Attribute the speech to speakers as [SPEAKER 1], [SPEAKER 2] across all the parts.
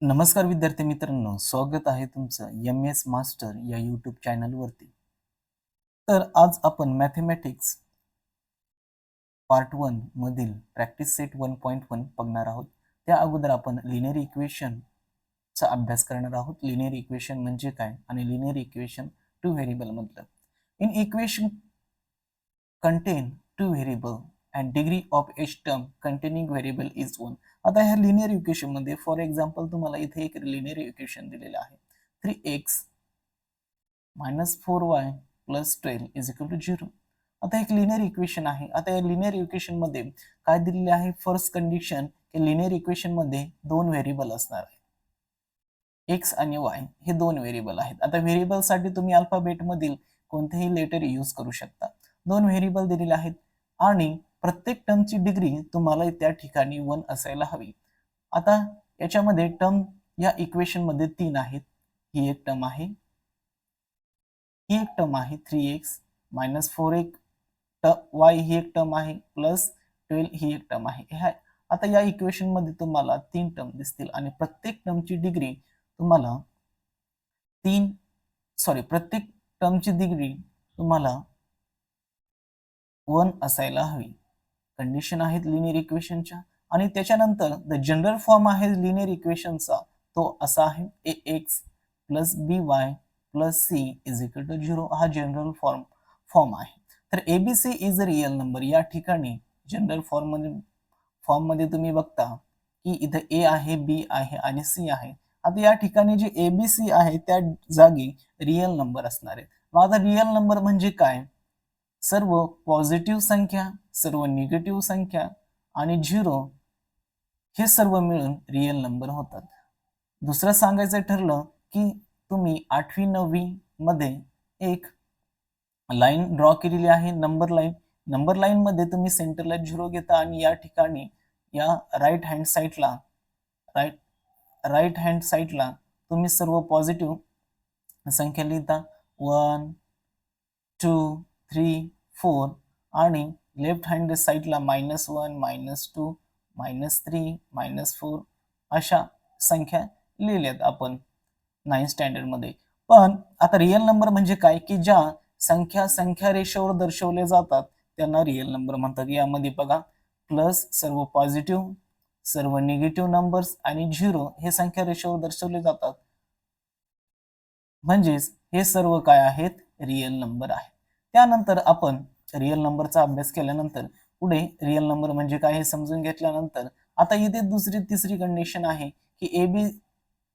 [SPEAKER 1] नमस्कार विद्यार्थी मित्रांनो, स्वागत आहे तुमचं एम.एस. मास्टर या यूट्यूब चॅनलवरती. तर आज आपण मॅथेमॅटिक्स पार्ट 1 मधील प्रॅक्टिस सेट 1.1 बघणार आहोत. त्या अगोदर आपण लिनिअर इक्वेशनचा अभ्यास करणार आहोत. लिनिअर इक्वेशन म्हणजे काय आणि लिनिअर इक्वेशन टू व्हेरिएबल मधलं. In equation contain two variable and degree of each term containing variable is 1. आता ह्या लिनियर इक्वेशन मध्ये फॉर एक्झाम्पल तुम्हाला इथे एक लिनियर इक्वेशन दिलेलं आहे 3x - 4y + 12 = 0. आता एक लिनियर इक्वेशन आहे. आता या लिनियर इक्वेशन मध्ये काय दिलेले आहे? फर्स्ट कंडिशन की लिनियर इक्वेशन मध्ये दोन व्हेरिएबल असणार आहे. x आणि y हे दोन व्हेरिएबल आहेत. आता व्हेरिएबल साठी तुम्ही अल्फाबेट मधील कोणतेही लेटर यूज करू शकता. दोन व्हेरिएबल दिलेले आहेत आणि प्रत्येक टर्मची डिग्री तुम्हाला त्या ठिकाणी 1 असायला हवी. आता याच्यामध्ये टर्म या इक्वेशन मध्ये 3 आहेत. ही एक टर्म आहे, ही एक टर्म आहे 3x - 4y ही एक टर्म आहे प्लस 12 ही एक टर्म आहे. आता या इक्वेशन मध्ये तुम्हाला 3 टर्म दिसतील आणि प्रत्येक टर्मची डिग्री तुम्हाला प्रत्येक टर्मची डिग्री तुम्हाला 1 असायला हवी. कंडिशन आहेत लिनियर इक्वेशनच्या. आणि त्याच्यानंतर द जनरल फॉर्म आहे लिनियर इक्वेशनचा, तो असा आहे ax + by + c = 0. हा जनरल फॉर्म आहे. तर abc is a real number. या ठिकाणी जनरल फॉर्म मध्ये तुम्ही बघता की इथे a आहे, b आहे आणि c आहे. आता या ठिकाणी जे abc आहे त्या जागी रियल नंबर असणार आहे. मग आता रियल नंबर म्हणजे काय? सर्व पॉझिटिव्ह संख्या, सर्व निगेटिव्ह संख्या आणि 0 हे सर्व मिळून रियल नंबर होतात. दुसरं सांगायचं ठरलं की तुम्ही 8वी 9वी मध्ये एक लाईन ड्रॉ केलेली आहे, नंबर लाईन मध्ये तुम्ही सेंटरला 0 घेता आणि या ठिकाणी या राईट हँड साइडला तुम्ही सर्व पॉझिटिव्ह संख्या लिहिता 1 2 3 4 आणि लेफ्ट हँड साइडला -1 -2 -3 -4 अशा संख्या लिहिल्यात आपण 9th स्टँडर्ड मध्ये. पण आता रियल नंबर म्हणजे काय की ज्या संख्या रेषेवर दर्शवले जातात त्यांना रियल नंबर म्हणतात. यामध्ये बघा प्लस सर्व पॉझिटिव्ह, सर्व निगेटिव्ह नंबर्स आणि 0 हे संख्या रेषेवर दर्शवले जातात. म्हणजेच हे सर्व काय आहेत? रियल नंबर आहे. त्यानंतर आपण रियल नंबरचा अभ्यास केल्यानंतर पुढे रियल नंबर म्हणजे काय हे समजून घेतल्यानंतर आता इथे दुसरी तिसरी कंडिशन आहे की A B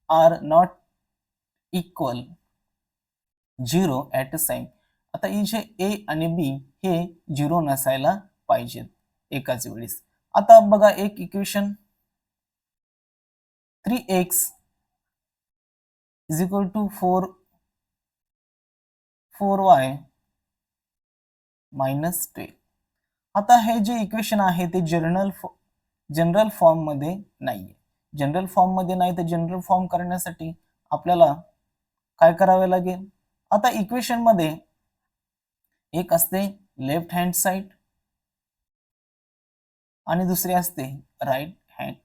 [SPEAKER 1] are not equal 0 at sign. आता इथे ए आणि बी हे 0 नसायला पाहिजेत एकाच वेळेस. आता बघा एक इक्वेशन 3x = 4y - 12. आता हे जे इक्वेशन आहे ते जनरल फॉर्म मध्ये नाहीये. जनरल फॉर्म मध्ये नाही तर जनरल फॉर्म करण्यासाठी आपल्याला काय करावे लागेल? आता इक्वेशन मध्ये एक असते लेफ्ट हँड साइड आणि दुसरी असते राईट हँड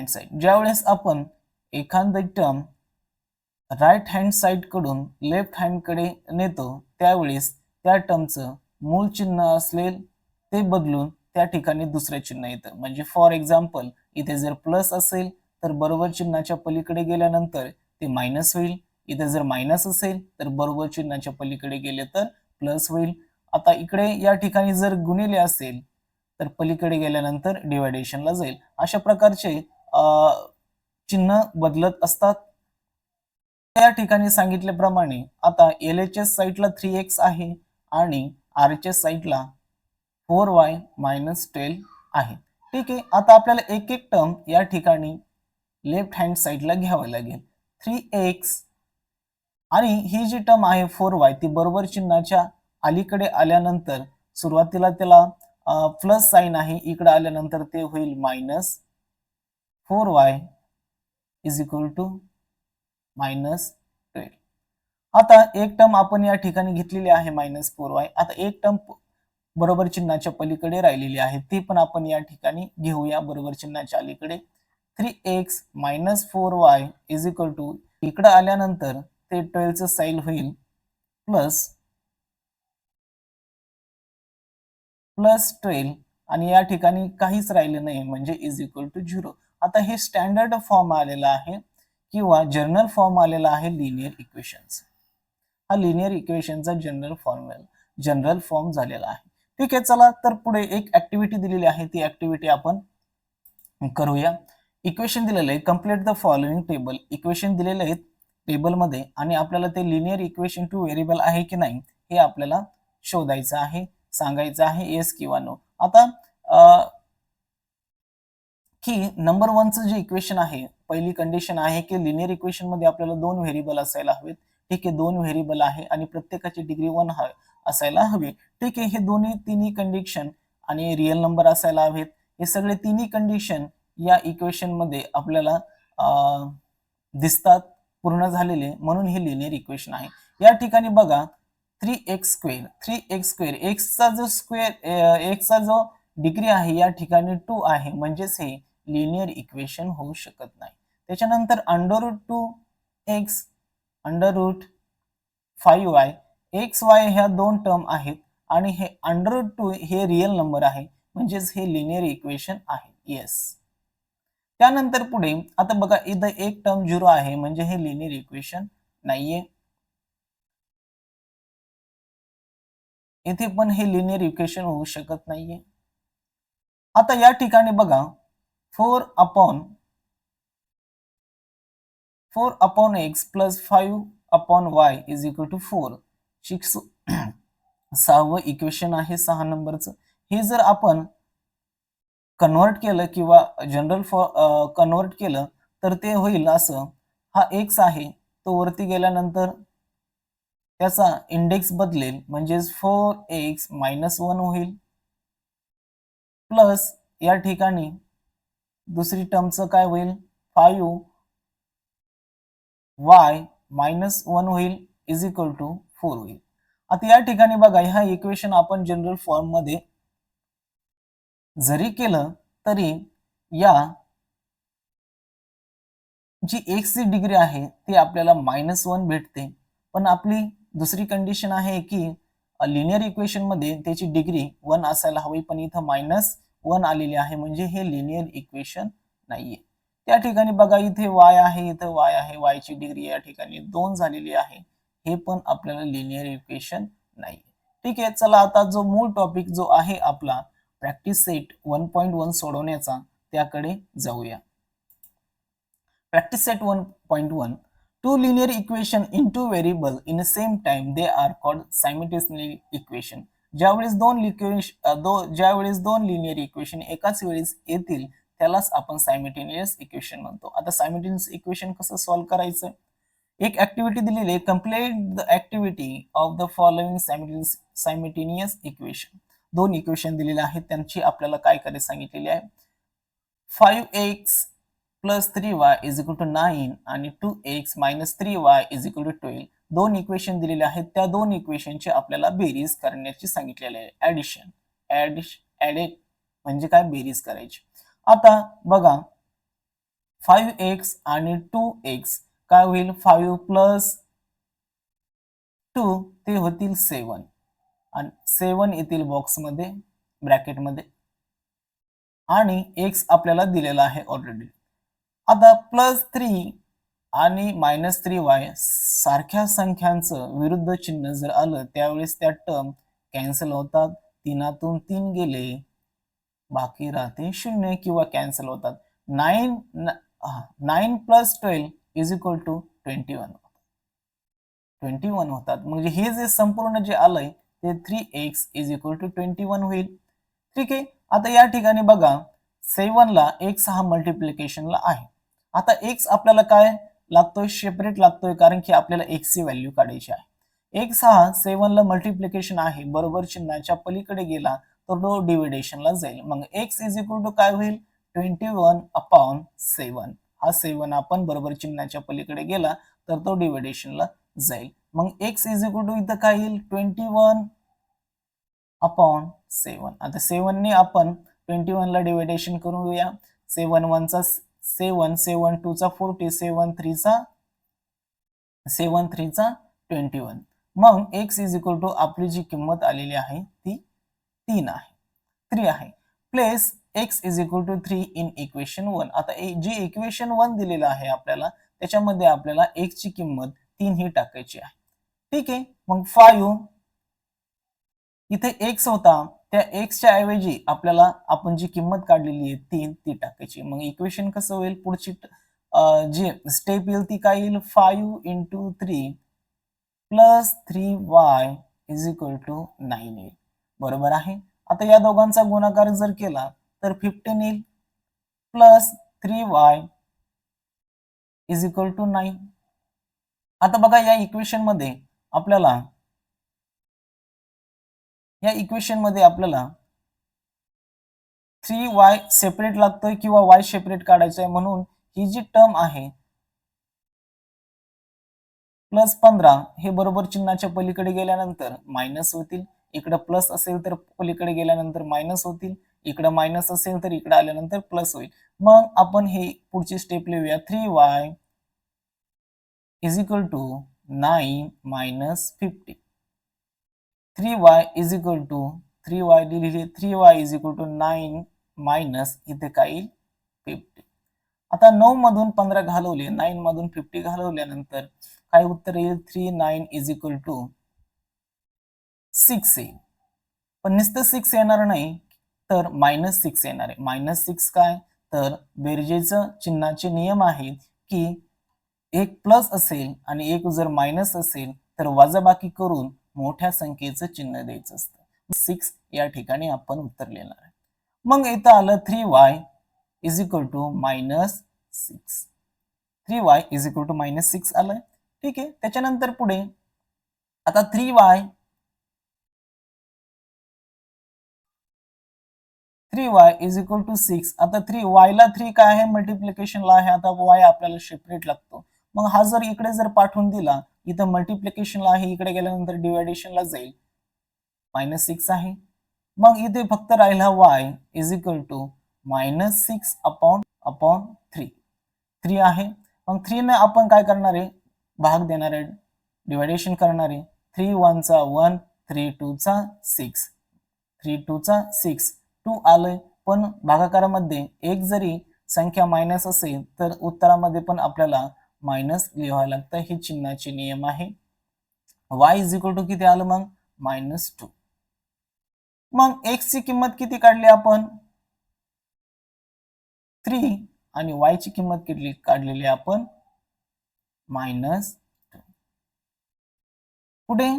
[SPEAKER 1] साइड. ज्यावेळेस आपण एखादी टर्म राईट हँड साइड कडून लेफ्ट हँड कडे नेतो त्यावेळेस त्या टर्मचं मूळ चिन्ह असेल ते बदलून त्या ठिकाणी दुसरे चिन्ह येतं. म्हणजे फॉर एक्झाम्पल इथे जर प्लस असेल तर बरोबर चिन्हाच्या पलीकडे गेल्यानंतर ते मायनस होईल. इथे जर मायनस असेल तर बरोबर चिन्हाच्या पलीकडे गेले तर प्लस होईल. आता इकडे या ठिकाणी जर गुणिले असेल तर पलीकडे गेल्यानंतर डिव्हायडेशनला जाईल. अशा प्रकारचे चिन्ह बदलत असतात. त्या ठिकाणी सांगितल्याप्रमाणे आता LHS साइडला 3x आहे आणि RHS साइडला 4y - 12 आहे. ठीक आहे. आता आपल्याला एक एक टर्म या ठिकाणी लेफ्ट हँड साइडला घ्यावं लागेल. 3x आणि ही जी टर्म आहे 4y ती बरोबर चिन्हाच्या अलीकडे आल्यानंतर सुरुवातीला त्याला प्लस साइन आहे, इकडे आल्यानंतर ते होईल -4y = -12. आता एक टर्म आपण या ठिकाणी घेतलेली आहे -4y. आता एक टर्म बरोबर चिन्हाच्या पलीकडे राहिलेली आहे ती पण आपण या ठिकाणी घेऊया बरोबर चिन्हाच्या अलीकडे. 3x minus 4y is equal to इकडे आल्यानंतर ते 12चं साईल होईल प्लस 12 आणि या ठिकाणी काहीच राहिलं नाही म्हणजे इज इक्वल टू 0. आता हे स्टँडर्ड फॉर्म आलेला आहे किंवा जनरल फॉर्म आलेला आहे लिनियर इक्वेशनचा. हा लिनियर इक्वेशनचा जनरल फॉर्म झालेला आहे. ठीक आहे, चला तर पुढे एक ऍक्टिव्हिटी दिलेली आहे, ती ऍक्टिव्हिटी आपण करूया. इक्वेशन दिलेलं आहे, complete the following table. Equation दिलेले आहेत टेबलमध्ये आणि आपल्याला ते लिनियर इक्वेशन टू व्हेरिएबल आहे की नाही हे आपल्याला शोधायचं आहे, सांगायचं आहे येस किंवा नो. आता की नंबर 1चं जे इक्वेशन आहे, पहिली कंडिशन आहे की लिनियर इक्वेशन मध्ये आपल्याला 2 व्हेरिएबल असायला हवेत. ठीक आहे, 2 व्हेरिएबल आहे आणि प्रत्येकाची डिग्री 1 असायला हवी. ठीक आहे, हे तिन्ही कंडिशन आणि रिअल नंबर असायला हवेत. हे सगळे तिन्ही कंडिशन या इक्वेशन मध्ये आपल्याला दिसतात पूर्ण झालेले, म्हणून हे लिनियर इक्वेशन आहे. या ठिकाणी बघा 3x² एक्सचा जो डिग्री आहे या ठिकाणी 2 आहे, म्हणजेच हे लिनियर इक्वेशन होऊ शकत नाही. त्याच्यानंतर √2x √5y xy ह्या दोन टर्म आहेत आणि हे √2 हे रिअल नंबर आहे, म्हणजेच हे लिनियर इक्वेशन आहे. येस. त्यानंतर पुढे आता बघा इथं एक टर्म 0 आहे, म्हणजे हे लिनियर इक्वेशन नाहीये. इथे पण हे लिनियर इक्वेशन होऊ शकत नाहीये. आता या ठिकाणी बघा 4 upon x plus 5 upon y is equal to 4. 6वं इक्वेशन आहे 6 नंबरचं. हे जर आपण कन्वर्ट केलं किंवा जनरल कन्वर्ट केलं तर ते होईल असं, हा x आहे तो वरती गेल्यानंतर त्याचा इंडेक्स बदलेल, म्हणजेच 4x मायनस 1 होईल प्लस या ठिकाणी दुसरी टर्मचं काय होईल 5y मायनस 1 होईल इज इक्वल टू 4 होईल. आता या ठिकाणी बघा ह्या इक्वेशन आपण जनरल फॉर्म मध्ये जरी केलं तरी या जी x ची डिग्री आहे ती आपल्याला -1 भेटते. पण आपली दुसरी कंडिशन आहे की लिनियर इक्वेशन मध्ये त्याची डिग्री 1 असायला हवी, पण इथं -1 आलेली आहे, म्हणजे हे लिनियर इक्वेशन नाहीये. त्या ठिकाणी बघा इथे y आहे, इथं y आहे, y ची डिग्री या ठिकाणी 2 झालेली आहे, हे पण आपल्याला लिनियर इक्वेशन नाही. ठीक आहे, चला आता जो मूळ टॉपिक जो आहे आपला प्रॅक्टिस सेट 1.1 सोडवण्याचा त्याकडे जाऊया. Practice set 1.1 Two linear equation in two variable in the same time they are called simultaneous equation. ज्यावेळेस दोन लिनियर इक्वेशन एकाच वेळेस येतील त्यालाच आपण सायमल्टेनियस इक्वेशन म्हणतो. आता सायमल्टेनियस इक्वेशन कसं सॉल्व्ह करायचं, एक ऍक्टिव्हिटी दिलेली आहे, complete the activity of the following simultaneous equation. 2 equation दिलेले आहेत, त्यांची आपल्याला काय करायला सांगितलेली आहे. 5x plus 3y is equal to 9 आणि 2x minus 3y is equal to 12. 2 equation दिलेले आहेत, त्या 2 इक्वेशनची आपल्याला बेरीज करण्याची सांगितलेली आहे. ऍडिट म्हणजे काय, बेरीज करायची. आता बघा 5x आणि 2x काय होईल, 5 प्लस 2 ते होतील 7 आणि 7 येतील बॉक्समध्ये ब्रॅकेटमध्ये आणि x आपल्याला दिलेला आहे ऑलरेडी. आता प्लस 3 आणि मायनस 3y सारख्या संख्यांचं विरुद्ध चिन्ह जर आलं त्यावेळेस त्या टर्म कॅन्सल होतात. 3तून 3 गेले बाकी राहते 0 किंवा कॅन्सल होतात. 9 प्लस 12 इज इक्वल टू 21 होतात. म्हणजे हे जे संपूर्ण जे आलंय ते 3x इज इक्वल टू 21 होईल. ठीक आहे, आता या ठिकाणी बघा 7 ला x हा मल्टिप्लिकेशनला आहे. आता x आपल्याला काय लागतोय, सेपरेट लागतोय, कारण की आपल्याला x ची व्हॅल्यू काढायची आहे. x हा 7 ला मल्टिप्लिकेशन आहे, बरोबर चिन्हाच्या पलीकडे गेला तर तो डिव्हिडेशनला जाईल. मग x इज इक्वल टू काय होईल, 21 अपॉन 7. हा 7 आपण बरोबर चिन्हाच्या पलीकडे गेला तर तो डिव्हिडेशनला जाईल. मग x इज इक्वल टू इथं काय येईल, 21 अपॉन 7. आता 7 ने आपण 21 ला डिव्हिडेशन करूया. 7 1 चा 7 7 2 चा 40 7 3 चा 21. मग x इज इक्वल टू आपली जी किंमत आलेली आहे ती 3 आहे 3 आहे. Place x is equal to 3 in equation 1. आता जी इक्वेशन 1 दिलेलं आहे आपल्याला त्याच्यामध्ये आपल्याला x ची किंमत 3 ही टाकायची आहे. ठीक आहे. मग 5 इथे x होता त्या x च्या ऐवजी आपल्याला आपण जी किंमत काढलेली आहे 3 ती टाकायची. मग इक्वेशन कसं होईल पुढची जी स्टेप येईल ती काय येईल 5 into 3 plus 3y is equal to 9 येईल. बरोबर आहे. आता या दोघांचा गुणाकार जर केला तर 15 येईल plus 3y is equal to 9. आता बघा या इक्वेशन मध्ये आपल्याला 3y सेपरेट लागतोय किंवा y सेपरेट काढायचं आहे म्हणून ही जी टर्म आहे प्लस 15 हे बरोबर चिन्हाच्या पलीकडे गेल्यानंतर मायनस होतील. इकडे प्लस असेल तर पलीकडे गेल्यानंतर मायनस होतील. इकडे मायनस असेल तर इकडे आल्यानंतर प्लस होईल. मग आपण हे पुढची स्टेप लिहूया 3y is equal to 9 minus 50. 3y is equal to 3y लिहिले 3y is equal to 9 minus इथे काय येईल 50. आता 9 मधून 15 घालवले 9 मधून 50 घालवल्यानंतर काय उत्तर येईल 39 इज इक्वल टू 6 येईल. पण नुसतं 6 येणार नाही तर -6 येणार आहे. -6 काय तर बेरजेचं चिन्हाचे नियम आहेत की एक प्लस असेल आणि एक जर मायनस असेल तर वजाबाकी करून मोठ्या संख्येचं चिन्ह द्यायचं असतं. 6 या ठिकाणी आपण उत्तर लिहिणार आहे. मग इथं आलं 3y is equal to -6. 3y is equal to -6 आलं. ठीक आहे. त्याच्यानंतर पुढे आता 3y इज इक्वल टू 6. आता 3y ला 3 काय आहे मल्टिप्लिकेशनला आहे. आता y आपल्याला सेपरेट लागतो. मग हा जर इकडे जर पाठवून दिला इथं मल्टिप्लिकेशनला आहे इकडे गेल्यानंतर डिवायडेशनला जाईल -6 आहे. मग इथे फक्त राहिला y is equal to -6 upon 3 आहे. मग 3 ने आपण काय करणार आहे भाग देणार आहे डिवायडेशन करणार आहे. 3 1 चा 1 3 2 चा 6 3 2 चा 6 2 आलंय. पण भागाकारामध्ये एक जरी संख्या मायनस असेल तर उत्तरामध्ये पण आपल्याला मायनस लिहावं लागतं. हे चिन्हाचे नियम आहे. y इज इक्वल टू किती आलं मग -2. मग x ची किंमत किती काढली आपण 3 आणि y ची किंमत किती काढलेली आपण -2. पुढे